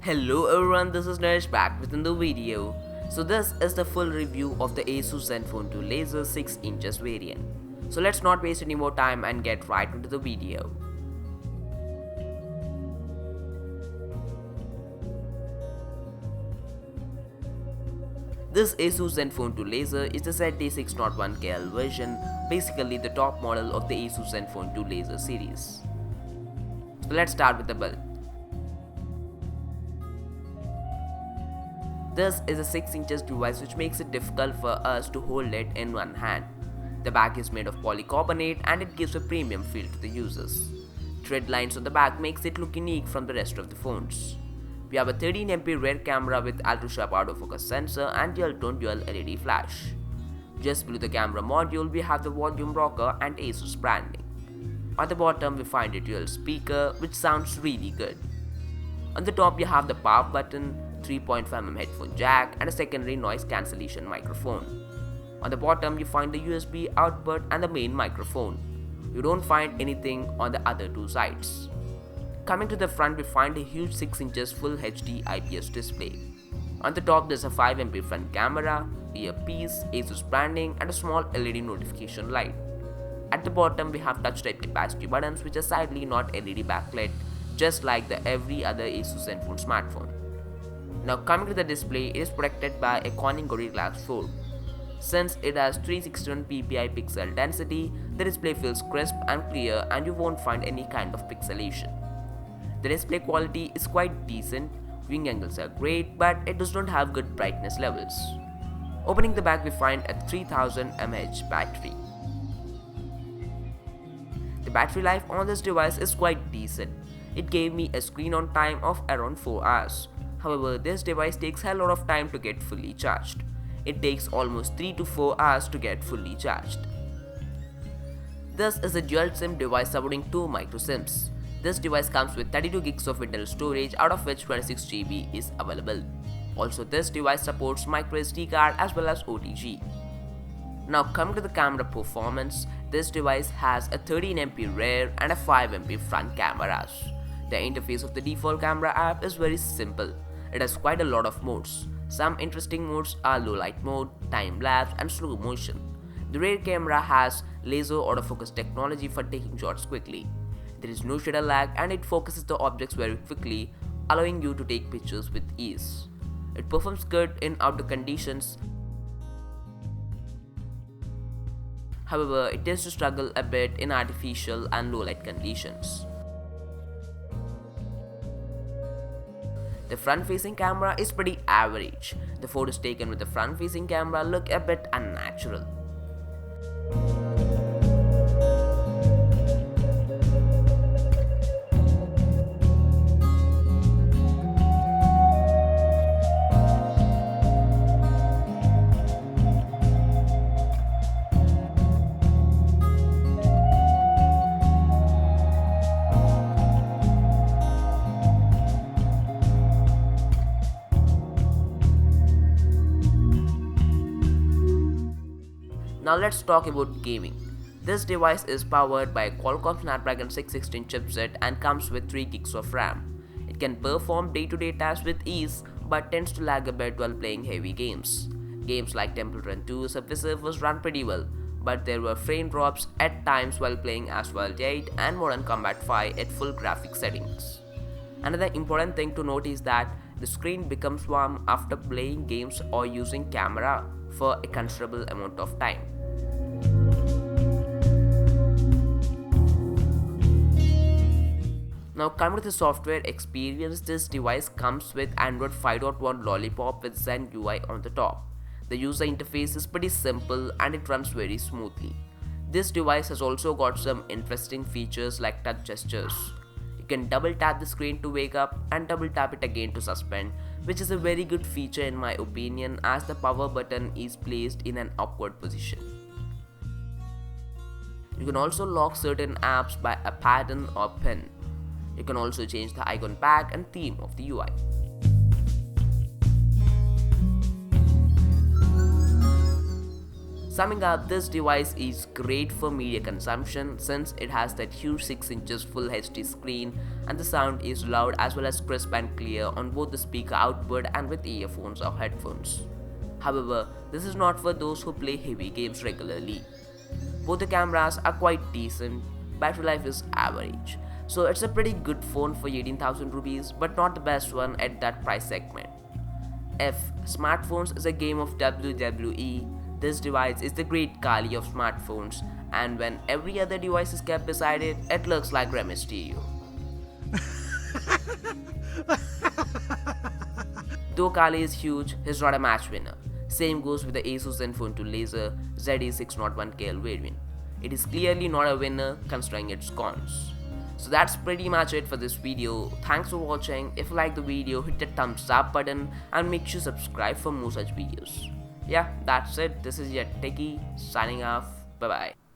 Hello everyone, this is Naresh back within the video. So this is the full review of the Asus Zenfone 2 Laser 6 inches variant. So let's not waste any more time and get right into the video. This Asus Zenfone 2 Laser is the ZE601KL version, basically the top model of the Asus Zenfone 2 Laser series. So let's start with the build. This is a 6 inches device which makes it difficult for us to hold it in one hand. The back is made of polycarbonate and it gives a premium feel to the users. Thread lines on the back makes it look unique from the rest of the phones. We have a 13MP rear camera with ultra-sharp autofocus sensor and dual-tone dual LED flash. Just below the camera module we have the volume rocker and Asus branding. On the bottom we find a dual speaker which sounds really good. On the top you have the power button, 3.5mm headphone jack and a secondary noise cancellation microphone. On the bottom you find the USB output and the main microphone. You don't find anything on the other two sides. Coming to the front we find a huge 6 inches full HD IPS display. On the top there's a 5MP front camera, earpiece, Asus branding and a small LED notification light. At the bottom we have touch type capacity buttons which are sadly not LED backlit, just like the every other Asus Zenfone smartphone. Now coming to the display, it is protected by a Corning Gorilla Glass 4. Since it has 361 ppi pixel density, the display feels crisp and clear and you won't find any kind of pixelation. The display quality is quite decent, viewing angles are great but it does not have good brightness levels. Opening the back we find a 3000 mAh battery. The battery life on this device is quite decent. It gave me a screen on time of around 4 hours. However, this device takes a lot of time to get fully charged. It takes almost 3 to 4 hours to get fully charged. This is a dual SIM device supporting 2 micro SIMs. This device comes with 32 gigs of internal storage, out of which 26 GB is available. Also, this device supports micro SD card as well as OTG. Now coming to the camera performance, this device has a 13MP rear and a 5MP front cameras. The interface of the default camera app is very simple. It has quite a lot of modes. Some interesting modes are low light mode, time lapse and slow motion. The rear camera has laser autofocus technology for taking shots quickly. There is no shutter lag and it focuses the objects very quickly, allowing you to take pictures with ease. It performs good in outdoor conditions. However, it tends to struggle a bit in artificial and low light conditions. The front-facing camera is pretty average. The photos taken with the front-facing camera look a bit unnatural. Now let's talk about gaming. This device is powered by a Qualcomm Snapdragon 616 chipset and comes with 3 gigs of RAM. It can perform day-to-day tasks with ease but tends to lag a bit while playing heavy games. Games like Temple Run 2 Subway Surfers run pretty well, but there were frame drops at times while playing Asphalt 8 and Modern Combat 5 at full graphics settings. Another important thing to note is that the screen becomes warm after playing games or using camera for a considerable amount of time. Now coming to the software experience, this device comes with Android 5.1 Lollipop with Zen UI on the top. The user interface is pretty simple and it runs very smoothly. This device has also got some interesting features like touch gestures. You can double tap the screen to wake up and double tap it again to suspend, which is a very good feature in my opinion as the power button is placed in an awkward position. You can also lock certain apps by a pattern or pin. You can also change the icon pack and theme of the UI. Summing up, this device is great for media consumption since it has that huge 6 inches full HD screen and the sound is loud as well as crisp and clear on both the speaker output and with earphones or headphones. However, this is not for those who play heavy games regularly. Both the cameras are quite decent, battery life is average. So it's a pretty good phone for 18,000 rupees but not the best one at that price segment. If smartphones is a game of WWE, this device is the great Kali of smartphones, and when every other device is kept beside it, it looks like Rey Mysterio. Though Kali is huge, he's not a match winner. Same goes with the Asus Zenfone 2 Laser ZE601KL variant. It is clearly not a winner considering its cons. So that's pretty much it for this video. Thanks for watching. If you like the video, hit the thumbs up button and make sure to subscribe for more such videos. Yeah, that's it. This is your Techie signing off. Bye bye.